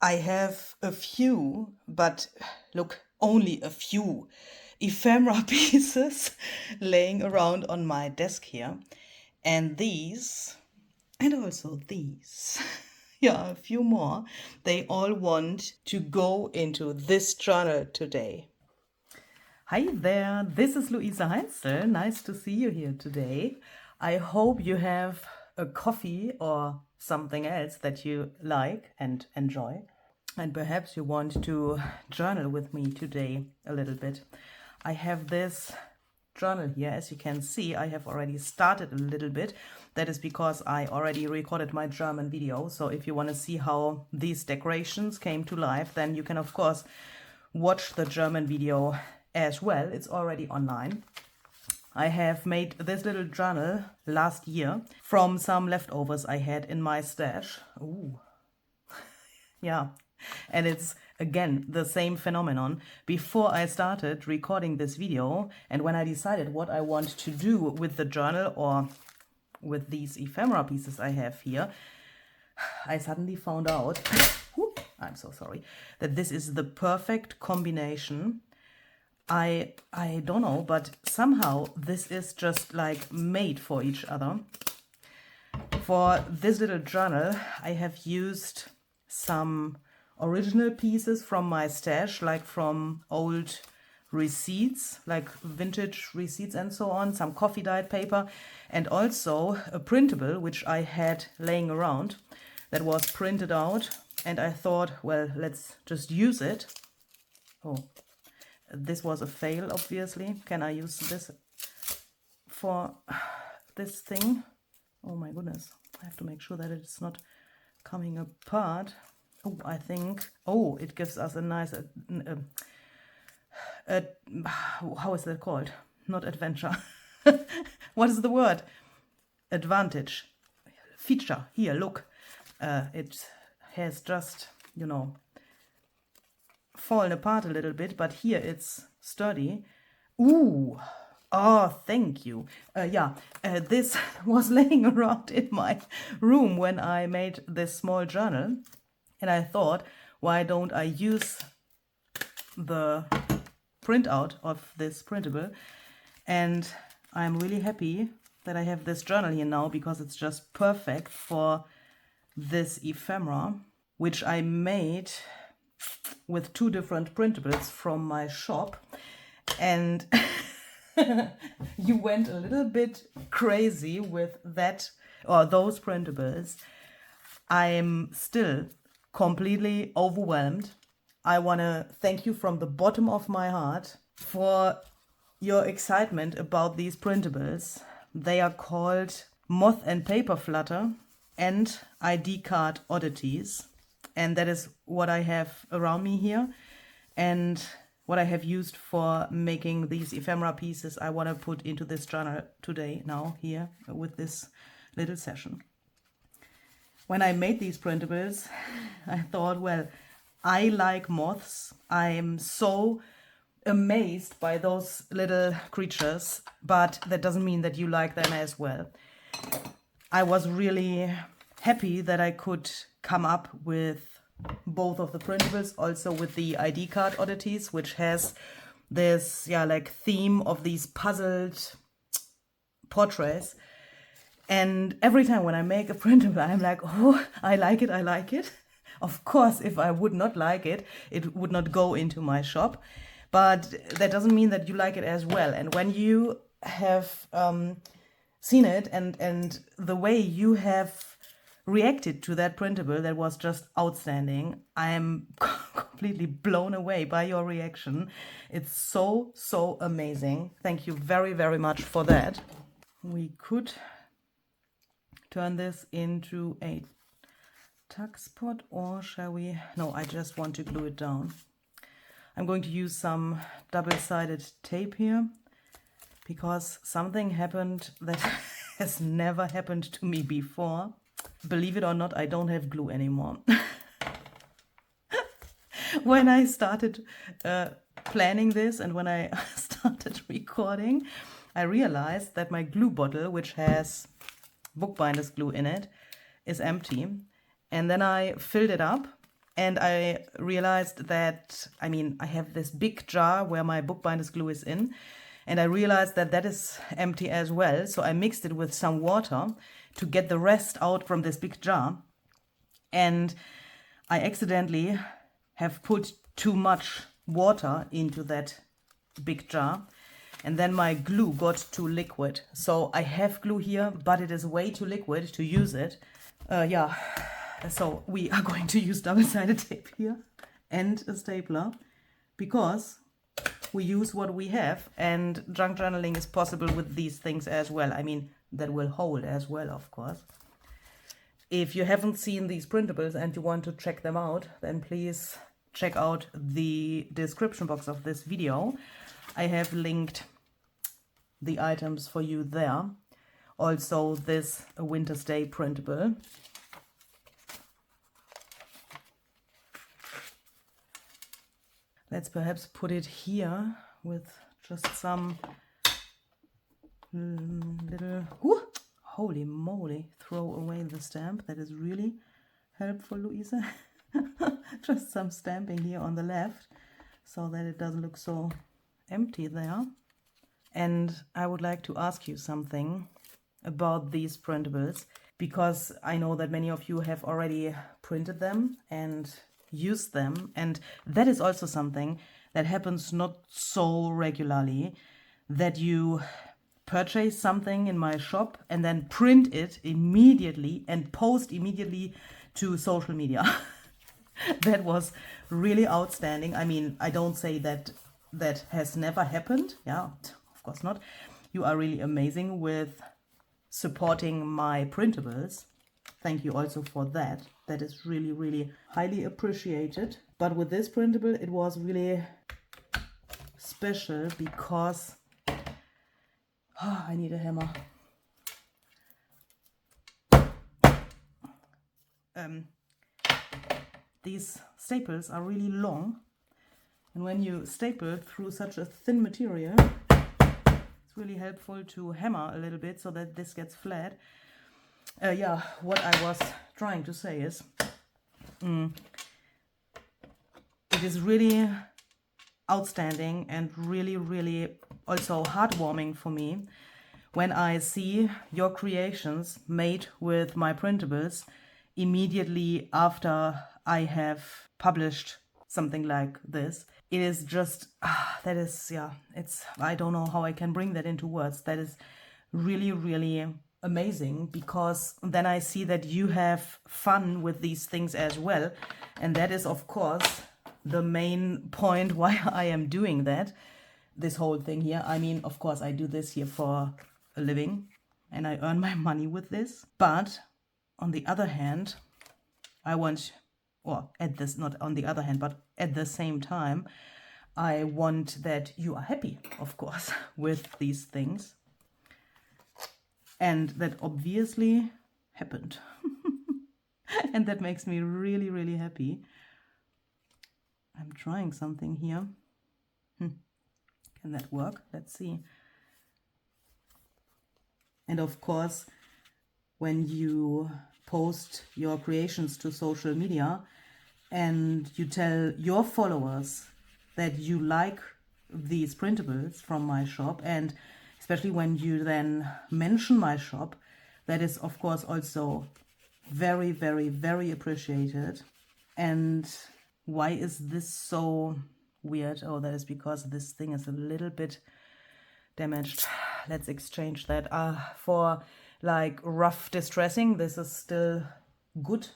I have a few, but look, only a few ephemera pieces laying around on my desk here. And these, and also these, yeah, a few more, they all want to go into this journal today. Hi there, this is Luisa Heinzel. Nice to see you here today. I hope you have a coffee or something else that you like and enjoy. And perhaps you want to journal with me today a little bit. I have this journal here. As you can see, I have already started a little bit. That is because I already recorded my German video. So if you want to see how these decorations came to life, then you can of course watch the German video as well. It's already online. I have made this little journal last year from some leftovers I had in my stash. Ooh. Yeah. And it's again the same phenomenon. Before I started recording this video and when I decided what I want to do with the journal or with these ephemera pieces I have here, I suddenly found out, I'm so sorry, that this is the perfect combination. I don't know, but somehow this is just like made for each other. For this little journal, I have used some original pieces from my stash, like from old receipts, like vintage receipts and so on, some coffee dyed paper, and also a printable which I had laying around that was printed out, and I thought, well, let's just use it. Oh, this was a fail, obviously. Can I use this for this thing? Oh my goodness, I have to make sure that it's not coming apart. Oh, I think, oh, it gives us a nice, how is that called? Not adventure. What is the word? Advantage. Feature. Here, look. It has just, you know, fallen apart a little bit, but here it's sturdy. Ooh. Oh, thank you. This was laying around in my room when I made this small journal. And I thought, why don't I use the printout of this printable? And I'm really happy that I have this journal here now because it's just perfect for this ephemera, which I made with two different printables from my shop. And you went a little bit crazy with that or those printables. I'm still completely overwhelmed. I want to thank you from the bottom of my heart for your excitement about these printables. They are called Moth and Paper Flutter and ID card oddities. And that is what I have around me here. And what I have used for making these ephemera pieces, I want to put into this journal today, now, here, with this little session. When I made these printables, I thought, well, I like moths. I'm so amazed by those little creatures, but that doesn't mean that you like them as well. I was really happy that I could come up with both of the printables, also with the ID card oddities, which has this, like theme of these puzzled portraits. And every time when I make a printable, I'm like, oh, I like it, I like it. Of course, if I would not like it, it would not go into my shop. But that doesn't mean that you like it as well. And when you have seen it and the way you have reacted to that printable, that was just outstanding. I am completely blown away by your reaction. It's so, so amazing. Thank you very, very much for that. We could turn this into a tuck spot, or shall we? No, I just want to glue it down. I'm going to use some double-sided tape here because something happened that has never happened to me before. Believe it or not, I don't have glue anymore. When I started planning this and when I started recording, I realized that my glue bottle, which has bookbinder's glue in it, is empty. And then I filled it up And I realized that, I mean, I have this big jar where my bookbinders glue is in, and I realized that that is empty as well. So I mixed it with some water to get the rest out from this big jar. And I accidentally have put too much water into that big jar. And then my glue got too liquid. So I have glue here, but it is way too liquid to use it. Yeah, so we are going to use double-sided tape here and a stapler because we use what we have, and junk journaling is possible with these things as well. I mean, that will hold as well, of course. If you haven't seen these printables and you want to check them out, then please check out the description box of this video. I have linked the items for you there. Also this Winter's Day printable. Let's perhaps put it here with just some little, holy moly, throw away the stamp. That is really helpful, Louisa. Just some stamping here on the left so that it doesn't look so empty there. And I would like to ask you something about these printables, because I know that many of you have already printed them and used them, and that is also something that happens not so regularly, that you purchase something in my shop and then print it immediately and post immediately to social media. That was really outstanding. I mean, I don't say that that has never happened. Yeah, of course not. You are really amazing with supporting my printables. Thank you also for that. That is really, really highly appreciated. But with this printable, it was really special because I need a hammer. These staples are really long, and when you staple through such a thin material, it's really helpful to hammer a little bit so that this gets flat. Yeah, what I was trying to say is, it is really outstanding and really, really also heartwarming for me when I see your creations made with my printables immediately after I have published something like this. It is just, that is, yeah, it's, I don't know how I can bring that into words. That is really, really amazing, because then I see that you have fun with these things as well. And that is, of course, the main point why I am doing that, this whole thing here. I mean, of course, I do this here for a living and I earn my money with this. But on the other hand, I want, or at this, not on the other hand, but at the same time, I want that you are happy, of course, with these things. And that obviously happened. And that makes me really, really happy. I'm trying something here. Can that work? Let's see. And of course, when you post your creations to social media and you tell your followers that you like these printables from my shop, and especially when you then mention my shop, that is of course also very, very, very appreciated. And why is this so weird? Oh, that is because this thing is a little bit damaged. Let's exchange that. For like rough distressing, this is still good.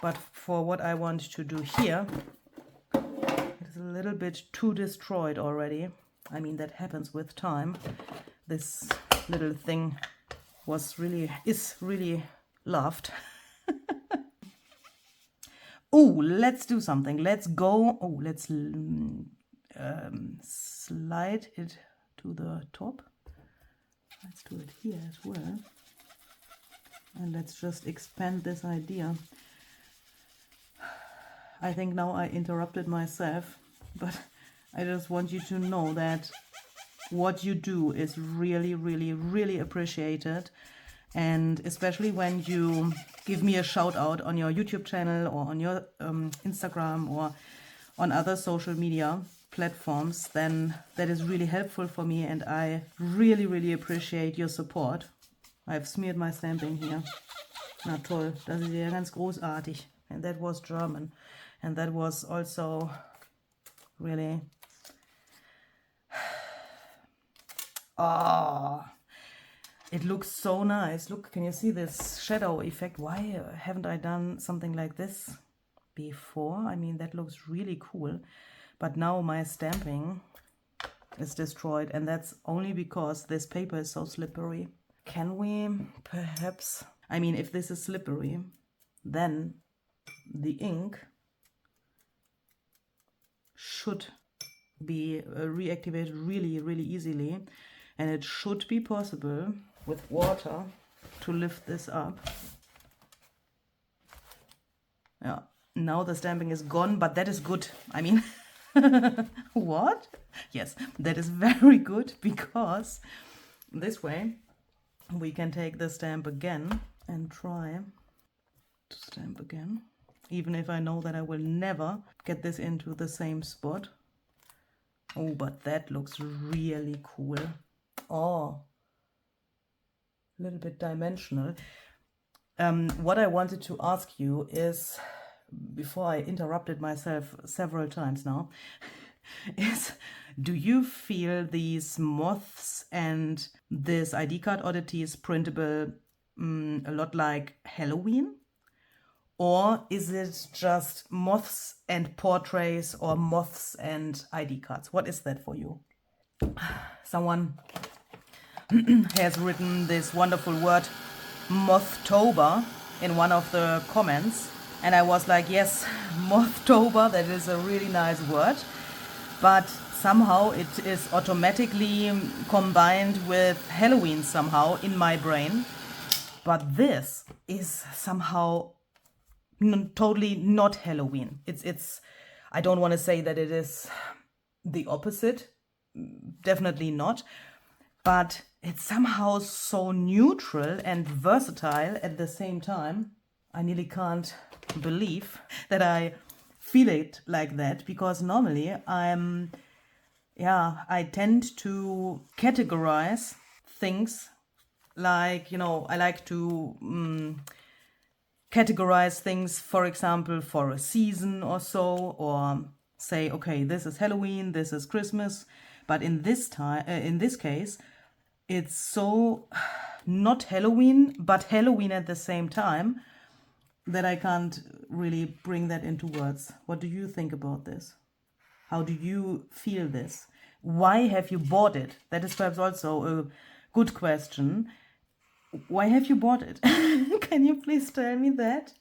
But for what I want to do here, it is a little bit too destroyed already. I mean, that happens with time. This little thing is really loved. Oh, let's do something. Let's go. Oh, let's slide it to the top. Let's do it here as well. And let's just expand this idea. I think now I interrupted myself, but I just want you to know that what you do is really, really, really appreciated. And especially when you give me a shout out on your YouTube channel or on your Instagram or on other social media platforms, then that is really helpful for me, and I really appreciate your support. I've smeared my stamping here. Na toll, das ist ja ganz großartig. And that was German. And that was also really... Oh, it looks so nice. Look, can you see this shadow effect? Why haven't I done something like this before? I mean, that looks really cool. But now my stamping is destroyed, and that's only because this paper is so slippery. Can we perhaps... I mean, if this is slippery, then the ink should be reactivated really easily, and it should be possible with water to lift this up. Yeah, now the stamping is gone, but that is good. I mean, what? Yes, that is very good, because this way we can take the stamp again and try to stamp again, even if I know that I will never get this into the same spot. Oh, but that looks really cool. Oh, a little bit dimensional. What I wanted to ask you is, before I interrupted myself several times now, is, do you feel these moths and this ID card oddities printable a lot like Halloween? Or is it just moths and portraits, or moths and ID cards? What is that for you? Someone has written this wonderful word Mothtober in one of the comments, and I was like, yes, Mothtober, that is a really nice word, but somehow it is automatically combined with Halloween somehow in my brain. But this is somehow totally not Halloween. It's I don't want to say that it is the opposite, definitely not, but it's somehow so neutral and versatile at the same time. I nearly can't believe that I feel it like that, because normally I tend to categorize things like, you know, I like to categorize things, for example, for a season or so, or say, okay, this is Halloween, this is Christmas, but in this case, it's so not Halloween, but Halloween at the same time, that I can't really bring that into words. What do you think about this? How do you feel this? Why have you bought it? That is perhaps also a good question. Why have you bought it? Can you please tell me that?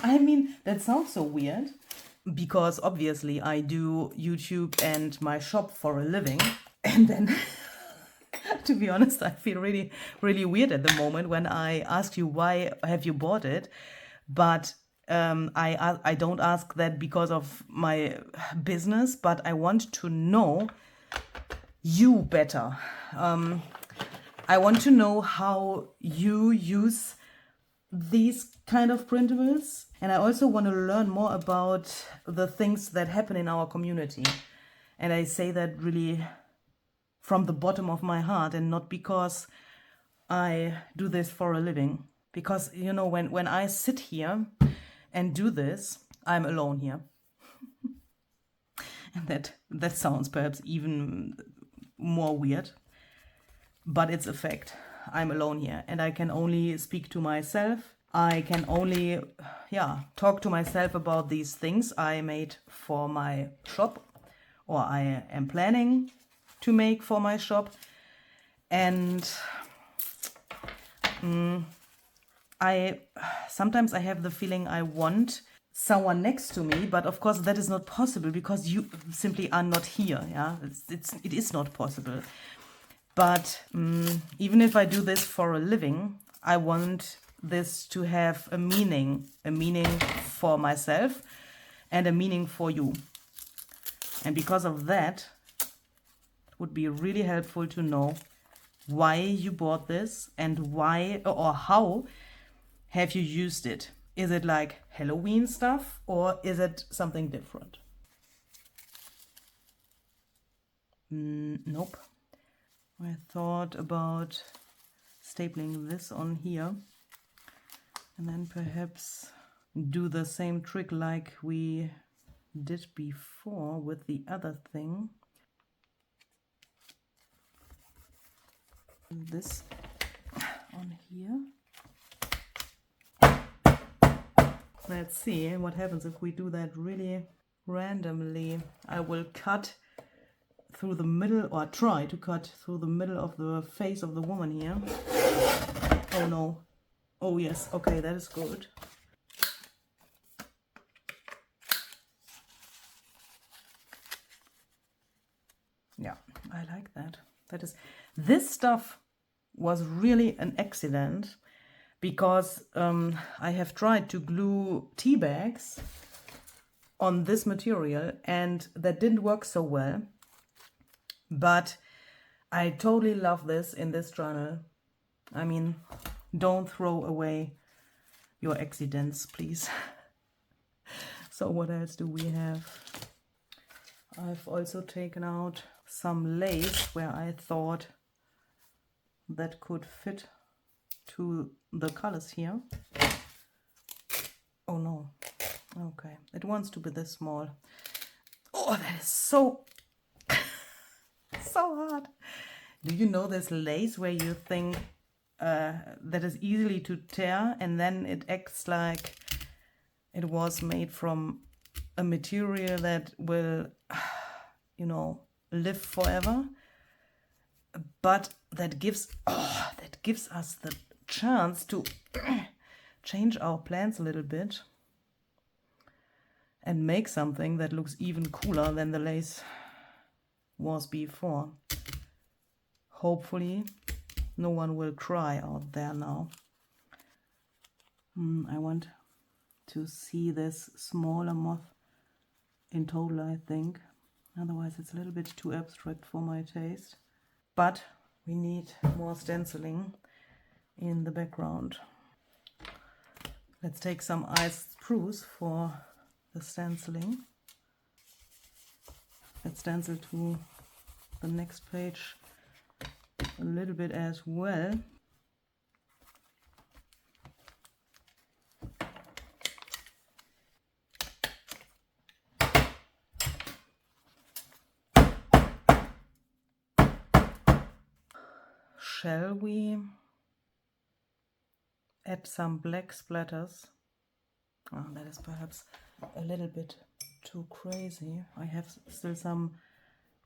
I mean, that sounds so weird, because obviously I do YouTube and my shop for a living, and then to be honest, I feel really weird at the moment when I ask you why have you bought it, but I don't ask that because of my business, but I want to know you better. I want to know how you use these kind of printables, and I also want to learn more about the things that happen in our community. And I say that really from the bottom of my heart, and not because I do this for a living. Because, you know, when I sit here and do this, I'm alone here. And that sounds perhaps even more weird, but it's a fact. I'm alone here, and I can only speak to myself. I can only, talk to myself about these things I made for my shop, or I am planning to make for my shop. And sometimes I have the feeling I want someone next to me, but of course that is not possible because you simply are not here. Yeah, it is not possible. But even if I do this for a living, I want this to have a meaning for myself and a meaning for you. And because of that, it would be really helpful to know why you bought this and why or how have you used it? Is it like Halloween stuff or is it something different? Nope. I thought about stapling this on here and then perhaps do the same trick like we did before with the other thing. This on here. Let's see what happens if we do that really randomly. I will cut through the middle, or try to cut through the middle of the face of the woman here. Oh no. Oh yes, okay, that is good. Yeah, I like that. This stuff was really an accident because I have tried to glue tea bags on this material and that didn't work so well. But I totally love this in this journal. I mean, don't throw away your accidents, please. So what else do we have? I've also taken out some lace where I thought that could fit to the colors here. Oh no. Okay, it wants to be this small. Oh, that is so so hard. Do you know this lace where you think that is easily to tear and then it acts like it was made from a material that will, you know, live forever, but that gives us the chance to change our plans a little bit and make something that looks even cooler than the lace was before. Hopefully no one will cry out there now. I want to see this smaller moth in total, I think. Otherwise it's a little bit too abstract for my taste. But we need more stenciling in the background. Let's take some ice spruce for the stenciling. Let's stencil to the next page a little bit as well. Shall we add some black splatters? Oh, that is perhaps a little bit too crazy. I have still some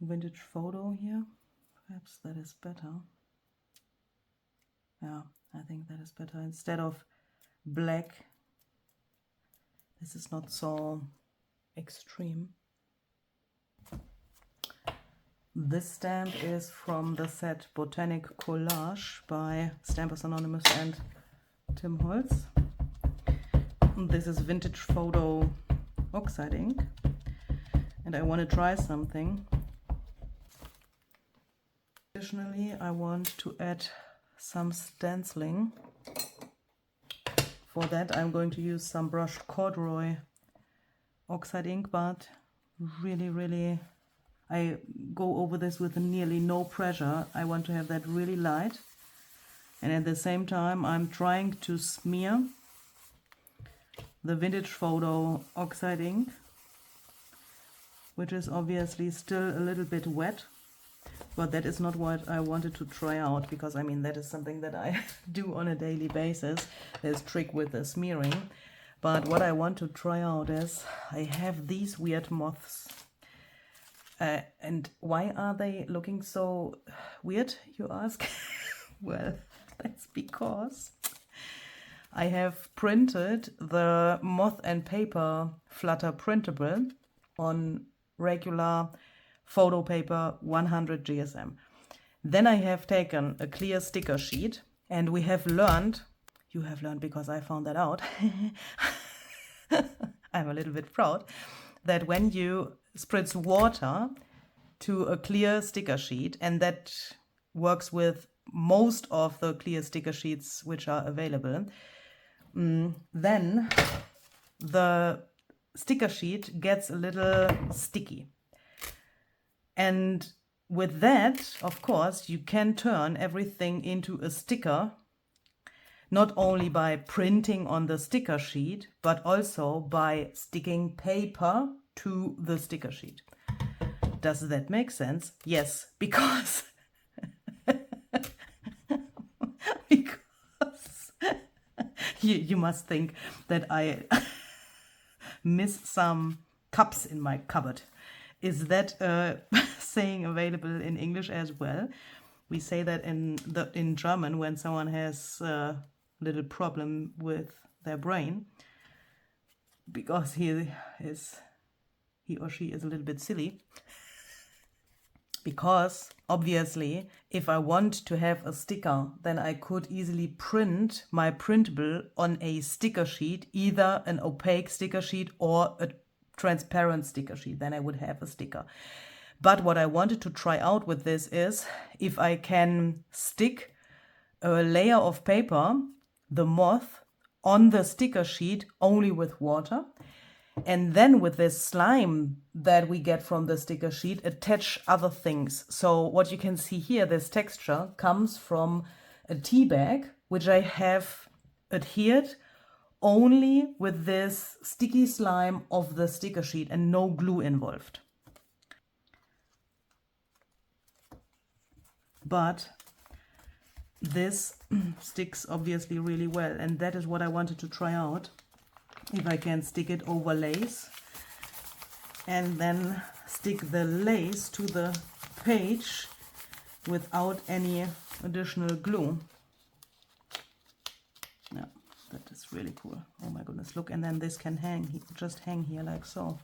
vintage photo here. Perhaps that is better. Yeah, I think that is better. Instead of black, this is not so extreme. This stamp is from the set Botanic Collage by Stampers Anonymous and Tim Holtz. This is vintage photo oxide ink, and I want to try something. Additionally, I want to add some stenciling. For that, I'm going to use some brushed corduroy oxide ink, but really, I go over this with nearly no pressure. I want to have that really light. And at the same time, I'm trying to smear the vintage photo oxide ink, which is obviously still a little bit wet. But that is not what I wanted to try out, because I mean that is something that I do on a daily basis. There's a trick with the smearing. But what I want to try out is I have these weird moths. And why are they looking so weird, you ask? Well, that's because I have printed the Moth and Paper Flutter printable on regular photo paper 100 GSM. Then I have taken a clear sticker sheet, and we have learned, you have learned because I found that out, I'm a little bit proud, that when you spritz water to a clear sticker sheet, and that works with most of the clear sticker sheets which are available, then the sticker sheet gets a little sticky. And with that, of course, you can turn everything into a sticker, not only by printing on the sticker sheet, but also by sticking paper to the sticker sheet. Does that make sense? Yes, because because you must think that I miss some cups in my cupboard. Is that saying available in English as well? We say that in German when someone has a little problem with their brain because he or she is a little bit silly. Because obviously, if I want to have a sticker, then I could easily print my printable on a sticker sheet, either an opaque sticker sheet or a transparent sticker sheet. Then I would have a sticker. But what I wanted to try out with this is if I can stick a layer of paper, the moth, on the sticker sheet only with water. And then with this slime that we get from the sticker sheet, attach other things. So what you can see here, this texture comes from a tea bag, which I have adhered only with this sticky slime of the sticker sheet and no glue involved. But this sticks obviously really well, and that is what I wanted to try out. If I can stick it over lace and then stick the lace to the page without any additional glue. Yeah, that is really cool. Oh my goodness, look, and then this can just hang here like so.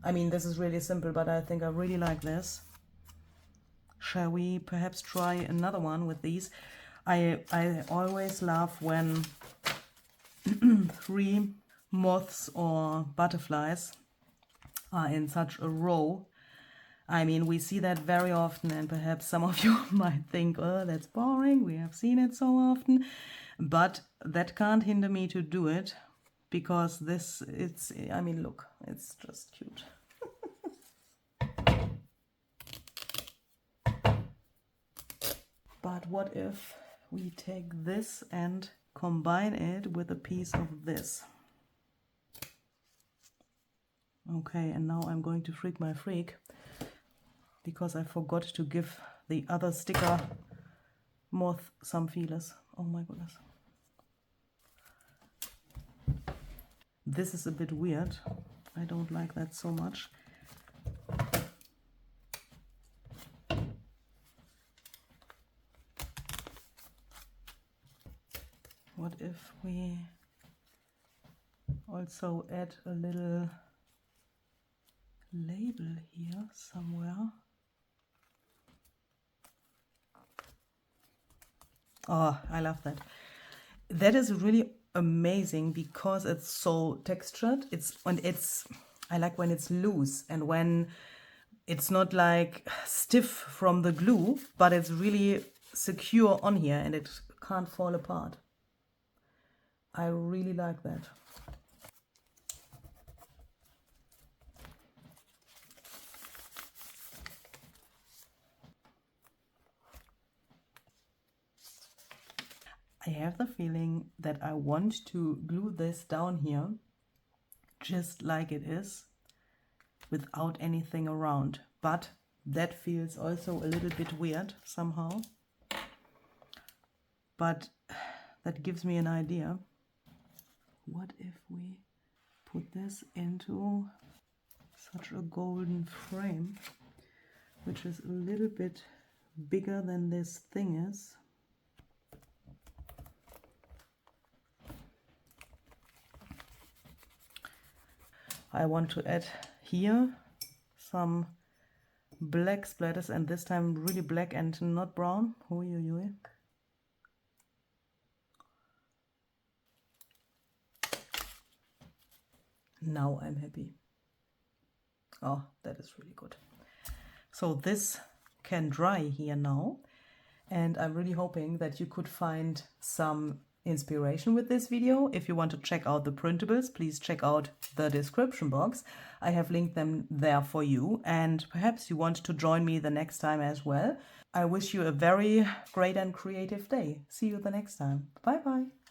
I mean, this is really simple, but I think I really like this. Shall we perhaps try another one with these? I always love when 3 moths or butterflies are in such a row. I mean, we see that very often, and perhaps some of you might think, oh, that's boring, we have seen it so often. But that can't hinder me to do it, because I mean, look, it's just cute. But what if we take this and combine it with a piece of this? Okay, and now I'm going to freak my freak because I forgot to give the other sticker moth some feelers. Oh my goodness. This is a bit weird. I don't like that so much. What if we also add a little label here somewhere? Oh, I love that. That is really amazing because it's so textured. I like when it's loose and when it's not like stiff from the glue, but it's really secure on here and it can't fall apart. I really like that. I have the feeling that I want to glue this down here just like it is without anything around, but that feels also a little bit weird somehow. But that gives me an idea. What if we put this into such a golden frame, which is a little bit bigger than this thing is? I want to add here some black splatters, and this time really black and not brown. Now I'm happy. Oh, that is really good. So this can dry here now, And I'm really hoping that you could find some inspiration with this video. If you want to check out the printables, please check out the description box. I have linked them there for you, and perhaps you want to join me the next time as well. I wish you a very great and creative day. See you the next time. Bye bye.